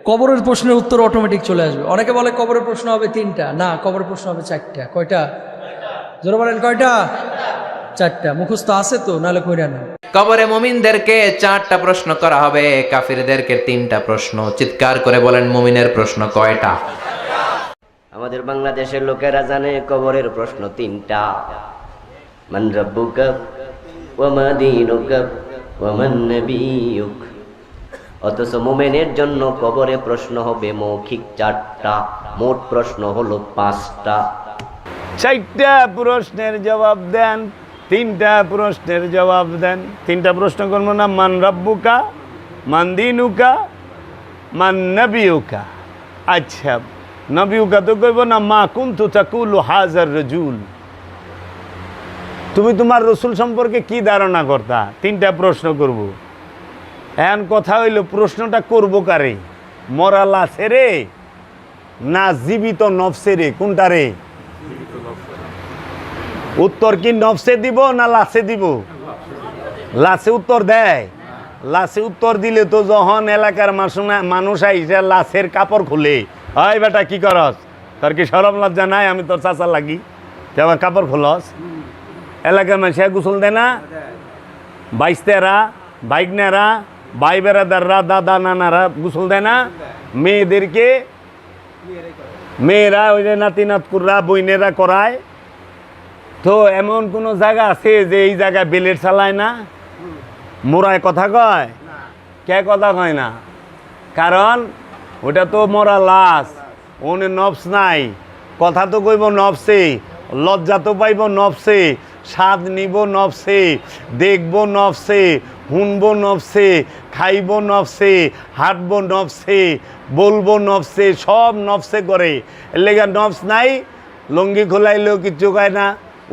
কবরের প্রশ্নের উত্তর অটোমেটিক চলে আসবে। অনেকে বলে কবরের প্রশ্ন হবে 3টা, না, কবরের প্রশ্ন হবে 4টা। কয়টা? জোরে বলেন, কয়টা? 4টা। মুখস্থ আছে তো, নাহলে কইরা না। কবরে মুমিনদেরকে 4টা প্রশ্ন করা হবে, কাফিরদেরকে 3টা প্রশ্ন। চিৎকার করে বলেন, মুমিনের প্রশ্ন কয়টা? আমাদের বাংলাদেশের লোকেরা জানে কবরের প্রশ্ন 3টা। মান রাব্বুকা ওয়া মা দীনুকা ওয়া মান নাবিয়ুক। অথচ মুমিনের জন্য কবরে প্রশ্ন হবে মৌখিক 4টা, মোট প্রশ্ন হলো 5টা। 4টা প্রশ্নের জবাব দেন, 3টা প্রশ্নের জবাব দেন। 3টা প্রশ্ন করবো না? মান রাব্বুকা, মান দীনুকা, মান নাবিয়ুকা। আচ্ছা, নবিউকা তো কইব না, মা কুনতু তাকুলু হাজার রাজুল, তুমি তোমার রসুল সম্পর্কে কি ধারণা করতা? 3টা প্রশ্ন করব। এখন কথা হইল, প্রশ্নটা করব কারে? মরা লাশে রে না জীবিত নফসে রে? কোনটা রে? উত্তর কি নফসে দিব না লাশে দিব? লাশে উত্তর দেয়? লাশে উত্তর দিলে তো যখন এলাকার মানুষ আইসে লাশের কাপড় খুলে, হয় বেটা কি করস, তোর কি শরম লজ্জা নাই? আমি তোর চাচা লাগি, তুই আমার কাপড় খুলস? এলাকার মানুষ গোসল দেয় না? বাইস্তেরা, বাইকনেরা, ভাই বেড়াদাররা, দাদা নানারা গোসল দেয় না? মেয়েদেরকে, মেয়েরা ওই যে নাতি নাতকুররা, বইনেরা করায়। তো এমন কোনো জায়গা আছে যে এই জায়গায় বেলেট চালায় না? মোরায় কথা কয়? কে কথা কয় না? কারণ ওটা তো মরা লাশ, ওনে নফস নাই। কথা তো কইব নফসে, লজ্জা তো পাইব নফসে, স্বাদ নিব নফসে, দেখব নফসে, শুনব নফসে, খাইব নফসে, হাঁটব নফসে, বলবো নফসে, সব নফসে করে। এর লেগে নফস নাই। লঙ্গি খোলাইলেও কিছু কয় না,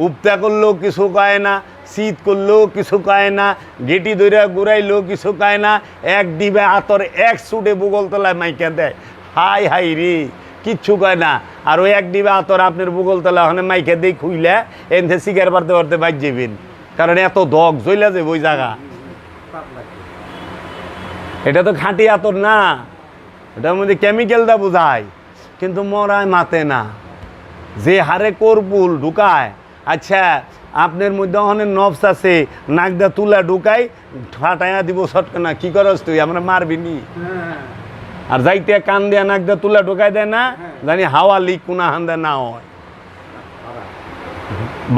উপতা করলেও কিছু কয় না, শীত করলেও কিছু কয় না, গেটি ধরে ঘুরাইলেও কিছু কয় না। এক দিবে আতর এক ছুটে বুগল তলায় মাইকা দেয়, হাই হাই রে, কিচ্ছু কয় না। আর ওই এক দিবে আতর আপনার বুগল তলা ওখানে মাইকা দিয়ে খুইলে এনতে শিকার পারতে পারতে বাইর যাবেন, কারণ এত দগ জ্বলা যাবে ওই জায়গা। এটা তো খাঁটি আতর না, এটার মধ্যে কেমিক্যাল দা বোঝায়, কিন্তু মরায় মাতে না। যে হারে করপুল ঢুকায়, আচ্ছা আপনার মধ্যে অনেক নফস আছে, নাকদা তুলা ঢুকাই ফাটাইয়া দিব সটকে না, কি করস তুই, আমরা মারবি নি? আর যাইতে কান দিয়া নাকদা তুলা ঢুকাই দেয় না, জানি হাওয়া লিক কোনা হান্দা না হয়,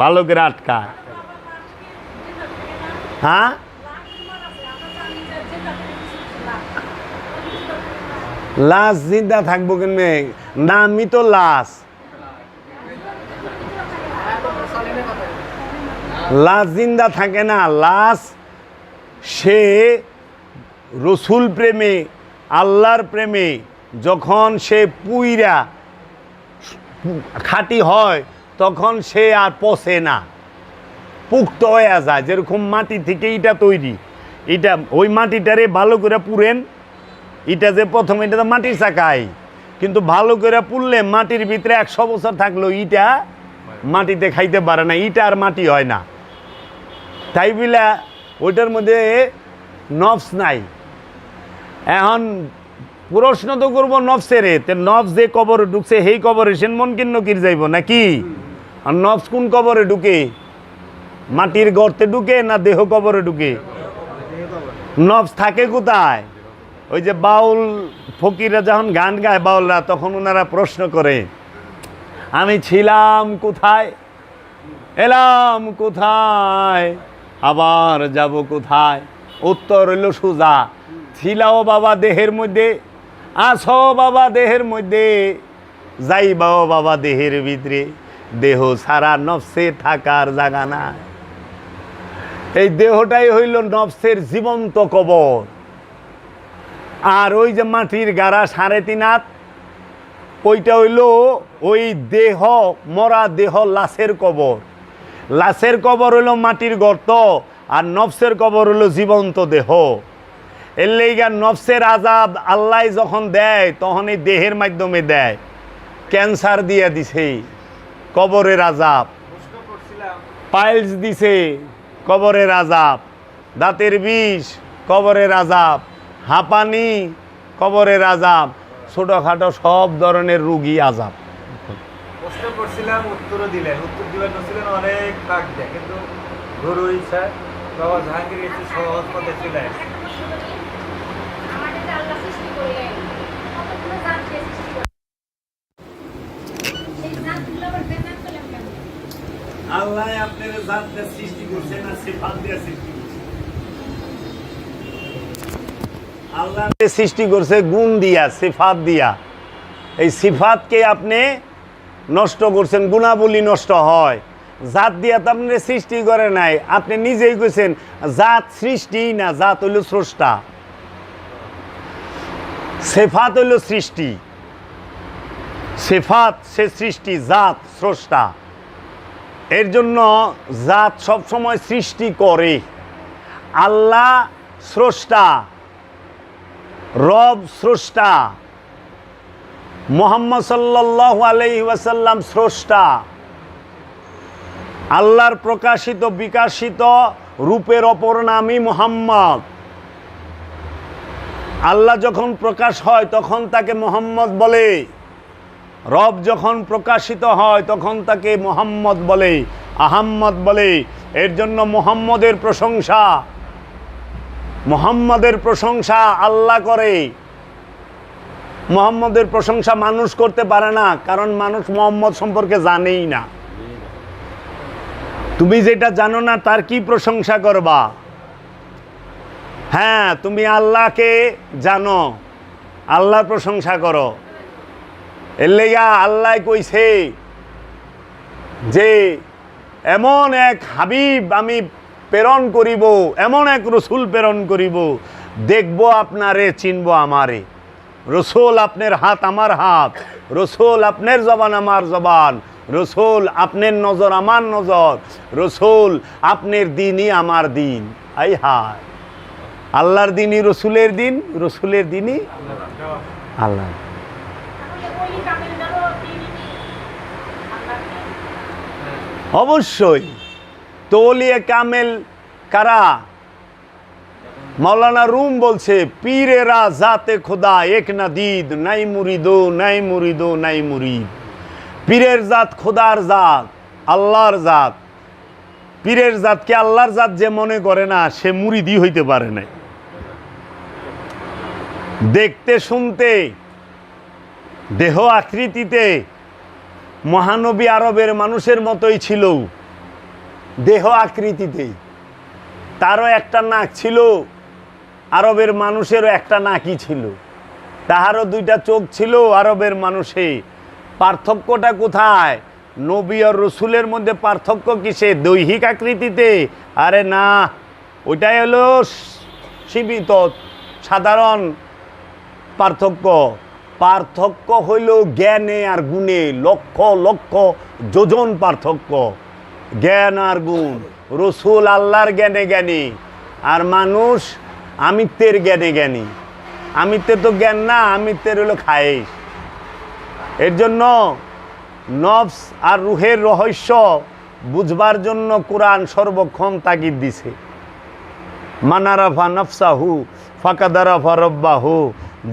ভালো করে আটকায়। হ্যাঁ, লাশ জিন্দা থাকবো কেমনে? নামই তো লাশ। লাশ জিন্দা থাকে না। লাশ সে রসুল প্রেমে, আল্লাহর প্রেমে যখন সে পুইরা খাঁটি হয়, তখন সে আর পচে না, পুক্ত হয়ে যায়। যেরকম মাটি থেকে ইটা তৈরি, এটা ওই মাটিটারে ভালো করে পুরেন। এটা যে প্রথমে এটা তো মাটির চাকায়, কিন্তু ভালো করে পুড়লে মাটির ভিতরে 100 বছর থাকলেও ইটা মাটিতে খাইতে পারে না, ইটা আর মাটি হয় না। তাই বলে ওইটার মধ্যে নফস নাই। এখন প্রশ্ন তো করবো নফসের, নফস যে কবরে ঢুকছে সেই কবরে সে মন কিন্ন কির যাইব নাকি? আর নফস কোন কবরে ঢুকে? মাটির গর্তে ঢুকে না দেহ কবরে ঢুকে? নফস থাকে কোথায়? ওই যে বাউল ফকিররা যখন গান গায়, বাউলরা, তখন ওনারা প্রশ্ন করে, আমি ছিলাম কোথায়, এলাম কোথায়, আবার যাব কোথায়? উত্তর হইল সোজা, ছিলাও বাবা দেহের মধ্যে, আছো বাবা দেহের মধ্যে, যাইবাও বাবা দেহের ভিতরে, দেহ ছাড়া নফসে থাকার জায়গা নাই। এই দেহটাই হইল নফসের জীবন্ত কবর। আর ওই যে মাটির গাড়া 3.5 হাত, ওইটা হইল ওই দেহ, মরা দেহ, লাশের কবর। লাশের কবর হইল মাটির গর্ত, আর নফসের কবর হইল জীবন্ত দেহ। এর লেগা নফসের আজাব আল্লাহ যখন দেয়, তখন এই দেহের মাধ্যমে দেয়। ক্যান্সার দিয়ে দিছে, কবরের আজাব। পাইলস দিছে, কবরের আজাব। দাঁতের বিষ, কবরের আজাব। হাঁপানি, কবরের আজাব। ছোটোখাটো সব ধরনের রুগী আজাব। প্রশ্ন করছিলাম, উত্তরও দিলেন, উত্তর দিবেন ছিলেন অনেক কাক দেয়, কিন্তু গরুর ইচ্ছায় বাবা জাহাঙ্গীর একটু সহজ পথে চলে আসে। আল্লাহ আপনার জাত দিয়ে সৃষ্টি করছেন আর সিফাত দিয়ে সৃষ্টি করছেন। আল্লাহ সৃষ্টি করছে গুণ দিয়া, সিফাত দিয়া। এই সিফাতকে আপনি নষ্ট করছেন, গুণাবলী নষ্ট হয়। জাত দিয়া তো আপনি সৃষ্টি করে নাই, আপনি নিজেই কইছেন জাত সৃষ্টি না, জাত হইল স্রষ্টা, সিফাত হইল সৃষ্টি। সিফাত সে সৃষ্টি, জাত স্রষ্টা। এর জন্য জাত সবসময় সৃষ্টি করে। আল্লাহ স্রষ্টা, রব স্রষ্টা, মুহাম্মদ সাল্লাল্লাহু আলাইহি ওয়াসাল্লাম স্রষ্টা। আল্লাহর প্রকাশিত বিকাশিত রূপের অপর নামই মুহাম্মদ। আল্লাহ যখন প্রকাশ হয় তখন তাকে মুহাম্মদ বলে, রব যখন প্রকাশিত হয় তখন তাকে মুহাম্মদ বলে, আহাম্মদ বলে। এর জন্য মুহাম্মদের প্রশংসা, মুহাম্মদের প্রশংসা আল্লাহ করে। মুহাম্মদের প্রশংসা মানুষ করতে পারে না, কারণ মানুষ মুহাম্মদ সম্পর্কে জানেই না। তুমি যেটা জানো না তার কি প্রশংসা করবা? হ্যাঁ, তুমি আল্লাহকে জানো, আল্লাহর প্রশংসা করো। এর লেগা আল্লাহ কইছে যে এমন এক হাবিব আমি প্রেরণ করিব, এমন এক রসুল প্রেরণ করিব, দেখবো আপনারে, চিনবো আমারে। রসুল আপনার হাত আমার হাত, রসুল আপনার জবান আমার জবান, রসুল আপনার নজর আমার নজর, রসুল আপনার দিনই আমার দিন। আই হায়, আল্লাহর দিনই রসুলের দিন, রসুলের দিনই আল্লাহ। অবশ্যই তৌলিয়ে কামেল কারা? মৌলানা রুম বলছে পীরেরা জাতে খোদা এক না দিদ, নাই মুরিদো নাই মুরিদো নাই মুরিদ। পীরের জাত খোদার জাত, আল্লাহর জাত। পীরের জাতকে আল্লাহর জাত যে মনে করে না সে মুরিদই হইতে পারে না। দেখতে শুনতে দেহ আকৃতিতে মহানবী আরবের মানুষের মতোই ছিল, দেহ আকৃতিতে। তারও একটা নাক ছিল, আরবের মানুষেরও একটা নাকই ছিল, তাহারও দুইটা চোখ ছিল আরবের মানুষে। পার্থক্যটা কোথায়? নবী আর রসুলের মধ্যে পার্থক্য কিসে? দৈহিক আকৃতিতে? আরে না, ওইটাই হলো সীমিত সাধারণ পার্থক্য। পার্থক্য হইল জ্ঞানে আর গুণে, লক্ষ লক্ষ যোজন পার্থক্য। জ্ঞান আর গুণ, রসুল আল্লাহর জ্ঞানে জ্ঞানী, আর মানুষ আমিত্বের জ্ঞানে জ্ঞানী। আমিত্বের তো জ্ঞান না, আমিত্বের হলো খায়েশ। এর জন্য নফস আর রুহের রহস্য বুঝবার জন্য কোরআন সর্বক্ষণ তাগিদ দিছে। মানারাফা নফসাহু ফাকাদারাফা রব্বাহু।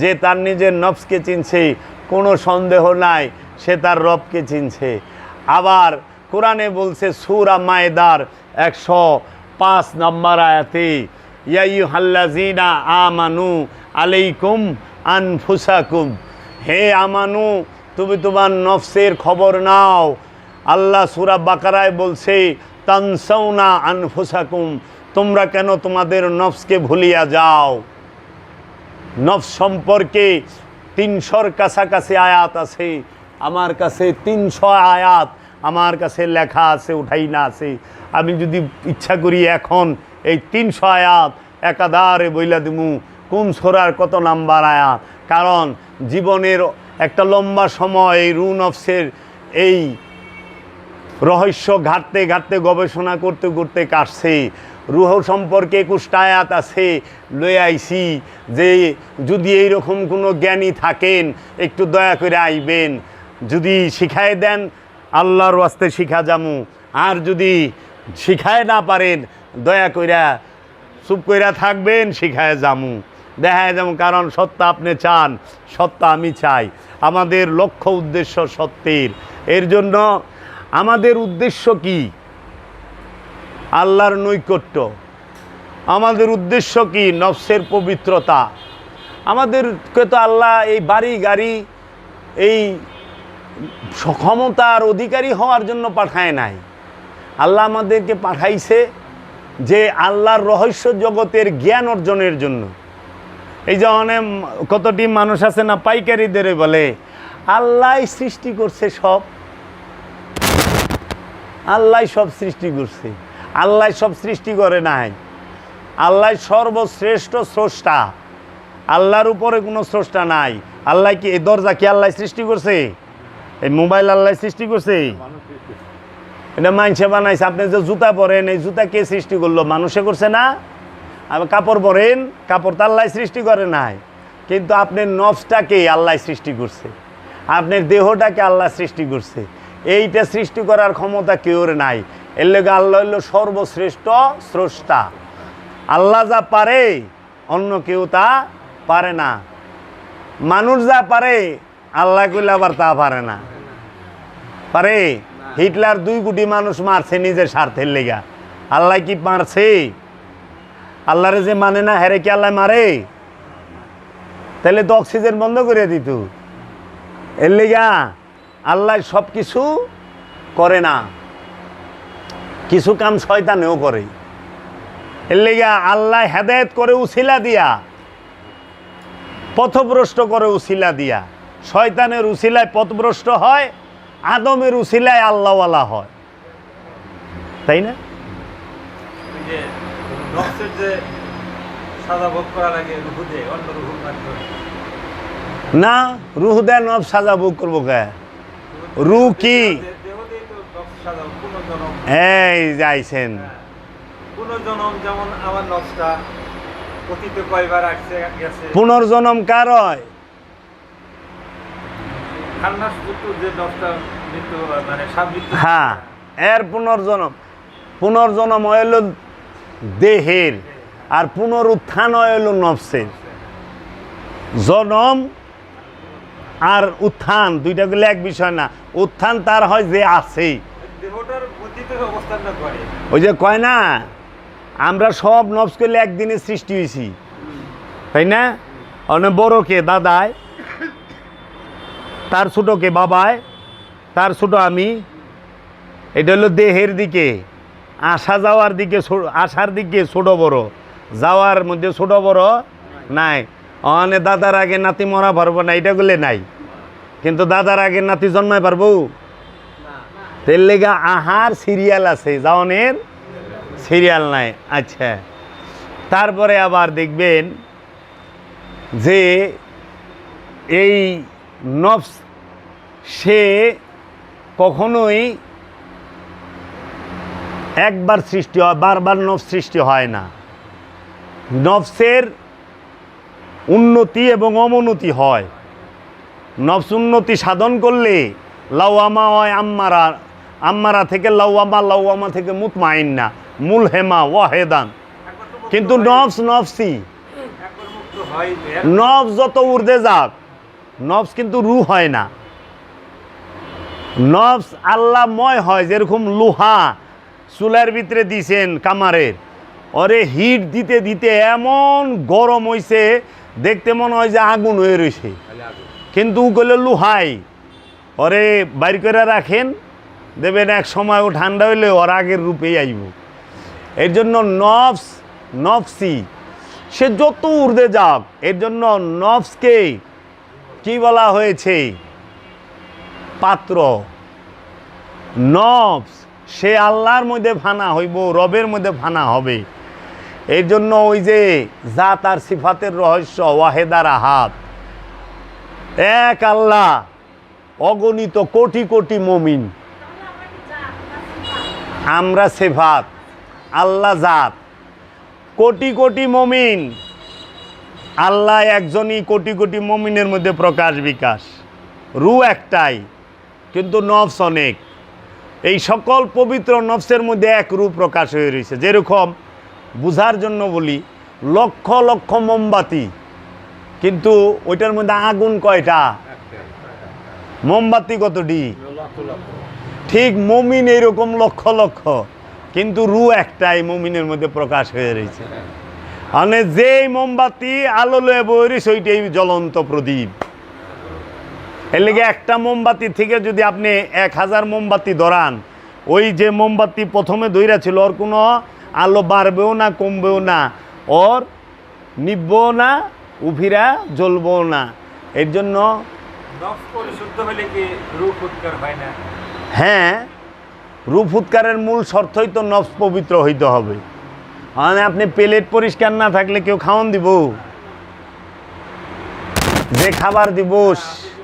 যে তার নিজের নফসকে চিনছে, কোনো সন্দেহ নাই সে তার রবকে চিনছে। আবার কোরআনে বলছে সূরা মায়েদার 105 নম্বর আয়াতে, ইয়া আইয়ুহাল্লাযীনা আমানু আলাইকুম আনফুসাকুম। হে আমানু, তুমি তোমার নফসের খবর নাও। আল্লাহ সূরা বাকারায় বলছে তানসাউনা আনফুসাকুম, তোমরা কেন তোমাদের নফসকে ভুলিয়া যাও। নফস সম্পর্কে 300-র কাছাকাছি আয়াত আছে। আমার কাছে 300 আয়াত আমার কাছে লেখা আছে, উঠাই না আছে। আমি যদি ইচ্ছা করি এখন এই 300 আয়াত একাধারে বইলা দিমু কোন সূরার কত নাম্বার আয়াত। কারণ জীবনের একটা লম্বা সময় এই রু নফসের এই রহস্য ঘাটতে ঘাটতে গবেষণা করতে করতে কাটছে। রুহ সম্পর্কে 21টা আয়াত আছে, লয়ে আইছি যে যদি এইরকম কোনো জ্ঞানী থাকেন একটু দয়া করে আইবেন, যদি শিখায় দেন আল্লাহর ওয়াস্তে শিখা যামু, আর যদি শিখায় না পারেন দয়া কইরা চুপ কইরা থাকবেন, শিখায় যামু। দেখা যেমন, কারণ সত্য আপনি চান, সত্য আমি চাই, আমাদের লক্ষ্য উদ্দেশ্য সত্যের। এর জন্য আমাদের উদ্দেশ্য কি? আল্লাহর নৈকট্য। আমাদের উদ্দেশ্য কি? নফসের পবিত্রতা। আমাদেরকে তো আল্লাহ এই বাড়ি গাড়ি, এই ক্ষমতার অধিকারী হওয়ার জন্য পাঠায় নাই। আল্লাহ আমাদেরকে পাঠাইছে যে আল্লাহর রহস্য জগতের জ্ঞান অর্জনের জন্য। এই যে অনেক কতটি মানুষ আছে না, পাইকারিদের বলে আল্লাহ সৃষ্টি করছে সব, আল্লাহ সব সৃষ্টি করছে। আল্লাহ সব সৃষ্টি করে নাই। আল্লাহ সর্বশ্রেষ্ঠ স্রষ্টা। আল্লাহর উপরে কোনো স্রষ্টা নাই। আল্লাহ কি এই দরজা কি আল্লাহ সৃষ্টি করছে? এই মোবাইল আল্লাহ সৃষ্টি করছে? এটা মানুষে বানাইছে। আপনি যে জুতা পরেন, এই জুতা কে সৃষ্টি করলো? মানুষে করছে না? আপনি কাপড় পরেন, কাপড় তো আল্লাহ সৃষ্টি করে নাই। কিন্তু আপনার নফসটাকে আল্লাহ সৃষ্টি করছে, আপনার দেহটাকে আল্লাহ সৃষ্টি করছে। এইটা সৃষ্টি করার ক্ষমতা কেউর নাই। এর লেগে আল্লাহ হইল সর্বশ্রেষ্ঠ স্রষ্টা। আল্লাহ যা পারে অন্য কেউ তা পারে না। মানুষ যা পারে আল্লাহ কইলে আবার তা পারে না। পারে? হিটলার 2 কোটি মানুষ মারছে নিজের স্বার্থের লেগা। আল্লাহ কি মারছে? আল্লাহরে যে মানে না, হেরে কি আল্লাহ মারে? তাহলে তো অক্সিজেন বন্ধ করে দিত। এর লেগা আল্লাহ সব কিছু করে না, কিছু কাম শয়তানেও করে। এর লেগা আল্লাহ হেদায়েত করে উসিলা দিয়া, পথভ্রষ্ট করে উসিলা দিয়া। শয়তানের উসিলায় পথভ্রষ্ট হয়, আদমের উসিলায় আল্লাহওয়ালা হয়, তাই না? যে নফসের যে সাজা ভোগ করা লাগে রুহু দিয়ে, অন্য রুহুর মাধ্যমে না, রুহ দেয় নব সাজা ভোগ করবো কে? রুহ কি? দেহ দিয়ে তো নফস সাজা পুনর্জন্ম। এই যাইছেন পুনর্জন্ম, যেমন আমার নফসটা অতীতে কয়বার আসছে গেছে। পুনর্জন্ম কার হয়? খান্নাস পুত্র যে নফসটা মৃত্যু মানে সাবৃত্ত। হ্যাঁ, এর পুনর্জন্ম। পুনর্জন্ম হইল দেহের, আর পুনরুত্থান হইল নফসের। জনম আর উত্থান দুইটা গুলো এক বিষয় না। উত্থান তার হয় যে আছে, দেহটার অতীতে অবস্থানটা করে। ওই যে কয় না, আমরা সব নফস করলে একদিনে সৃষ্টি হয়েছি, তাই না? অনেক বড়কে দাদায়, তার ছোটকে বাবায়, তার ছোট আমি। এটা হলো দেহের দিকে, আসা যাওয়ার দিকে, আসার দিকে ছোট বড়, যাওয়ার মধ্যে ছোট বড় নাই। অনে দাদার আগে নাতি মরা পারবো না, এটা গুলো নাই। কিন্তু দাদার আগে নাতি জন্মায় পারবো? তেল লেগা আহার সিরিয়াল আছে, যাওয়ানের সিরিয়াল নাই। আচ্ছা, তারপরে আবার দেখবেন যে এই নফস সে কখনোই একবার সৃষ্টি হয়, বারবার নফস সৃষ্টি হয় না। নফসের উন্নতি এবং অবনতি হয়। নফস উন্নতি সাধন করলে লাওয়ামা হয় আম্মারা, আম্মারা থেকে লাওয়ামা, লাওয়ামা থেকে মুতমাইন্না, মুলহেমা ওয়াহেদান। কিন্তু নফস নফসি, একবার মুক্ত হয়। নফস যত ঊর্ধ্বে যাক, নফস কিন্তু রূহ হয় না। নফস আল্লাহময় হয়। যেরকম লোহা চুলার ভিতরে দিছেন কামারের, ওরে হিট দিতে দিতে এমন গরম হইছে, দেখতে মনে হয় যে আগুন হয়ে রয়েছে, কিন্তু গেলে লোহাই। ওরে বাইর করে রাখেন, দেবেন এক সময় ও ঠান্ডা হইলে ওর আগের রূপেই আইব। এর জন্য নফস নফসি, সে যত ঊর্ধ্বে যাক। এর জন্য নফসকে কি বলা হয়েছে? পাত্র। নফস সে আল্লাহর মধ্যে ফানা হইব, রবের মধ্যে ফানা হবে। এর জন্য ওই যে জাত আর সিফাতের রহস্য, ওয়াহেদার আহাদ, এক আল্লাহ, অগণিত কোটি কোটি মুমিন। আমরা সিফাত, আল্লাহ জাত, কোটি কোটি মুমিন। আল্লাহ একজনই, কোটি কোটি মুমিনের মধ্যে প্রকাশ বিকাশ। রূহ একটাই, কিন্তু নফস অনেক। এই সকল পবিত্র নফসের মধ্যে এক রূপ প্রকাশ হয়ে রয়েছে। যেরকম বুঝার জন্য বলি, লক্ষ লক্ষ মোমবাতি কিন্তু ওইটার মধ্যে আগুন কয়টা, মোমবাতি কতটি? ঠিক মুমিন এইরকম লক্ষ লক্ষ, কিন্তু রু একটাই মুমিনের মধ্যে প্রকাশ হয়ে রয়েছে। মানে যেই মোমবাতি আলো লয়ে বইরিস ওইটাই জ্বলন্ত প্রদীপ। এর লেগে একটা মোমবাতি থেকে যদি আপনি 1000 মোমবাতি ধরান, ওই যে মোমবাতি প্রথমে ধইরা ছিল ওর কোনো আলো বাড়বেও না কমবেও না, ওর নিববেও না উফিরা জ্বলবেও না। এর জন্য নফস পরিশুদ্ধ হলে কি রূপ উৎকার হয় না? হ্যাঁ, রূপ উৎকারের মূল শর্তই তো নফস পবিত্র হইতে হবে। মানে আপনি প্লেট পরিষ্কার না থাকলে কেউ খাওয়ান দিব? যে খাবার দিব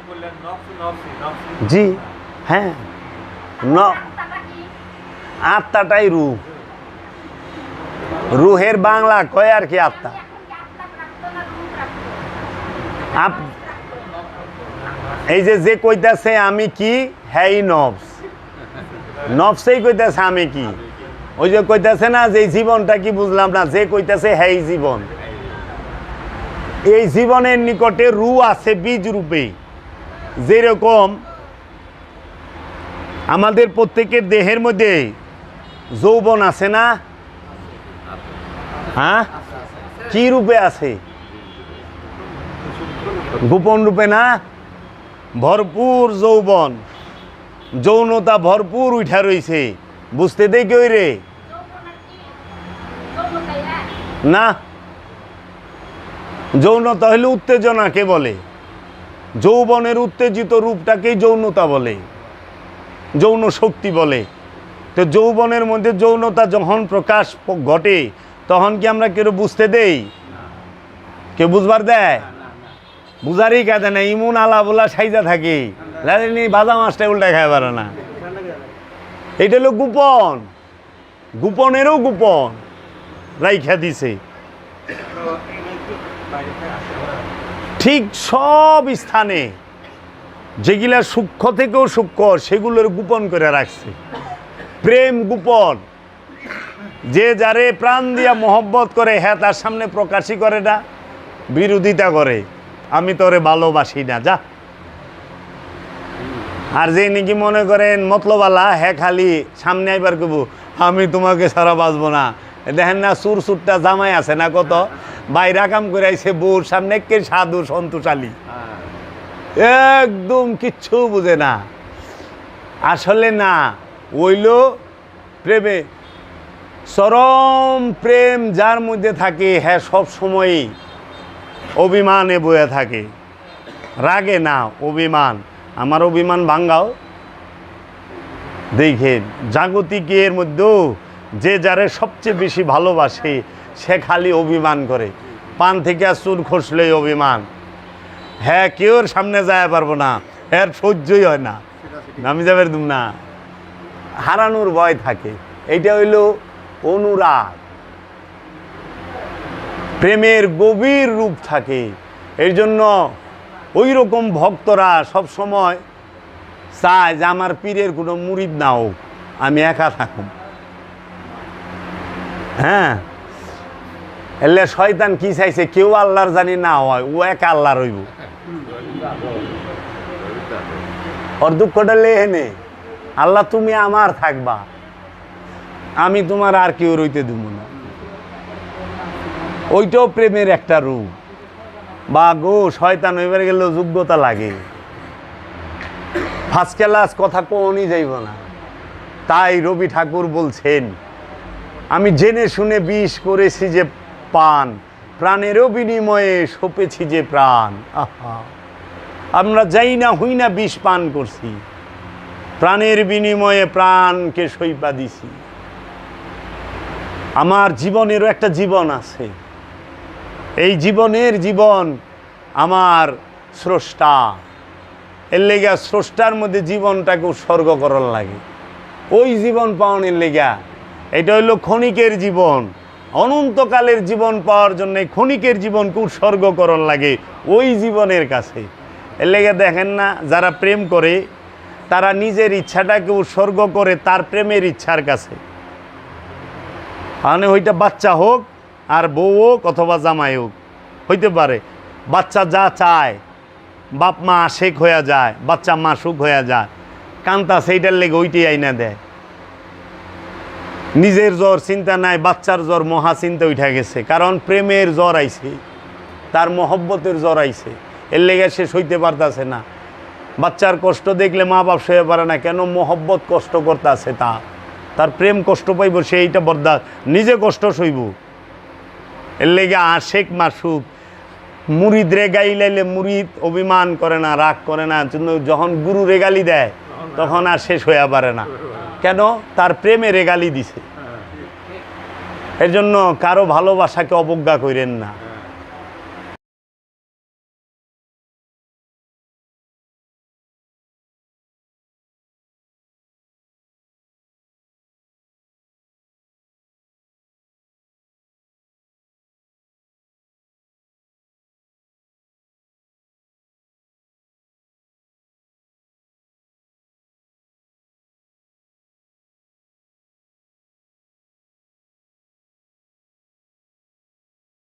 বললেন নফস নফসি নফসি জি হ্যাঁ, আত্মাটাই রূহ। রুহের বাংলা কয় আর কি আত্মা। এই যে কইতাছে আমি কি, হ্যাঁ নফস, নফসেই কইতাছে আমি কি। ওই যে কইতাছে না যে জীবনটা কি বুঝলাম না, যে কইতাছে হ্যাঁ জীবন। এই জীবনের নিকটে রূহ আছে বীজ রূপে। যেরকম আমাদের প্রত্যেকের দেহের মধ্যে যৌবন আছে না? হ্যাঁ, কি রূপে আছে? গোপন রূপে না? ভরপুর যৌবন, যৌনতা ভরপুর উঠা রইছে। বুঝতে দেই কই রে? না, যৌনতা হলে উত্তেজনাকে বলে। যৌবনের উত্তেজিত রূপটাকেই যৌনতা বলে, যৌন শক্তি বলে। তো যৌবনের মধ্যে যৌনতা যখন প্রকাশ ঘটে তখন কি আমরা কেউ বুঝতে দেই? কেউ বুঝবার দেয়? বুঝারই কাজে না, ইমুন আলা বলা সাইজা থাকে, ভাজা মাছটা উল্টা খাই পারে না। এটা হলো গোপন, গোপনেরও গোপন রাইখা দিছে। ঠিক সব স্থানে যেগুলা সূক্ষ্ম থেকেও সূক্ষ্ম সেগুলোর গোপন করে রাখছে। প্রেম গোপন, যে যারে প্রাণ দিয়া মহব্বত করে হ্যাঁ তার সামনে প্রকাশই করে না, বিরোধিতা করে, আমি তোরে ভালোবাসি না যা। আর যে নাকি মনে করেন মতলবালা, হ্যাঁ খালি সামনে আইবার কব আমি তোমাকে ছাড়া বাঁচবো না। দেখেন না সুর সুরটা জামাই আছে না, কত বাইরা কাম করে আইছে বউর সামনে, কে সাধু সন্তোষালী, একদম কিচ্ছু বুঝে না। আসলে না, ওইল প্রেমে চরম প্রেম যার মধ্যে থাকে, হ্যাঁ সব সময়ই অভিমানে বয়ে থাকে, রাগে না, অভিমান। আমার অভিমান ভাঙ্গাও দেখে জাগতিকের মধ্যেও যে যারে সবচেয়ে বেশি ভালোবাসে সে খালি অভিমান করে। পান থেকে চুল খসলেই অভিমান, হ্যাঁ কেউর সামনে যায় পারবো না, এর সহ্যই হয় না, আমি যাবে না, হারানোর ভয় থাকে। এইটা হইল অনুরাগ, প্রেমের গভীর রূপ থাকে। এর জন্য ওই রকম ভক্তরা সব সময় চায় যে আমার পীরের কোনো মুরিদ না হোক, আমি একা থাকুম। হ্যাঁ, এলে শয়তান কি চাইছে, কেউ আল্লাহর জানি না হয়, ও একা আল্লাহ রইব। ওর দুঃখটা লেহে নে, আল্লাহ তুমি আমার থাকবা, আমি তোমার আর কেউ রইতে দেব না। ওইটাও প্রেমের একটা রূপ। বা গো শয়তান হইবার গেলেও যোগ্যতা লাগে, ফার্স্ট ক্লাস কথা কোনই যাইব না। তাই রবি ঠাকুর বলছেন, আমি জেনে শুনে বিষ করেছি যে পান, প্রাণেরও বিনিময়ে সপেছি যে প্রাণ। আহা, আমরা যাই না হই না বিষ পান করছি, প্রাণের বিনিময়ে প্রাণকে সইপা দিছি। আমার জীবনেরও একটা জীবন আছে, এই জীবনের জীবন আমার স্রষ্টা। এর লেগা স্রষ্টার মধ্যে জীবনটাকে উৎসর্গ করার লাগে, ওই জীবন পাওয়ানোর লেগা। এটা হইল ক্ষণিকের জীবন, অনন্তকালের জীবন পাওয়ার জন্য ক্ষণিকের জীবনকে উৎসর্গ করার লাগে ওই জীবনের কাছে। এর লেগে দেখেন না, যারা প্রেম করে তারা নিজের ইচ্ছাটাকে উৎসর্গ করে তার প্রেমের ইচ্ছার কাছে। মানে ওইটা বাচ্চা হোক আর বউ হোক অথবা জামাই হোক, হইতে পারে বাচ্চা যা চায়, বাপ মা আশেক হয়ে যায়, বাচ্চা মাসুক হয়ে যায়, কান্তা সেইটার লেগে ওইটাই আইনা দেয়। নিজের জ্বর চিন্তা নাই, বাচ্চার জ্বর মহা চিন্তা উঠে গেছে, কারণ প্রেমের জ্বর আইছে, তার মহব্বতের জ্বর আইছে, এর লেগে সে সইতে পারতেছে না। বাচ্চার কষ্ট দেখলে মা বাপ সয়ে পারে না, কেন? মহব্বত কষ্ট করতেছে, তার প্রেম কষ্ট পাইব, সে এইটা বরদাস্ত, নিজে কষ্ট সইব। এর লেগে আশেক মাসুক মুরিদ রে গাইলাইলে মুরিদ অভিমান করে না, রাগ করে না, যখন গুরু রেগালি দেয় তখন আর শেষ হইয়া পারে না। কেন? তার প্রেমে রেগালি দিছে। এর জন্য কারো ভালোবাসাকে অবজ্ঞা করেন না।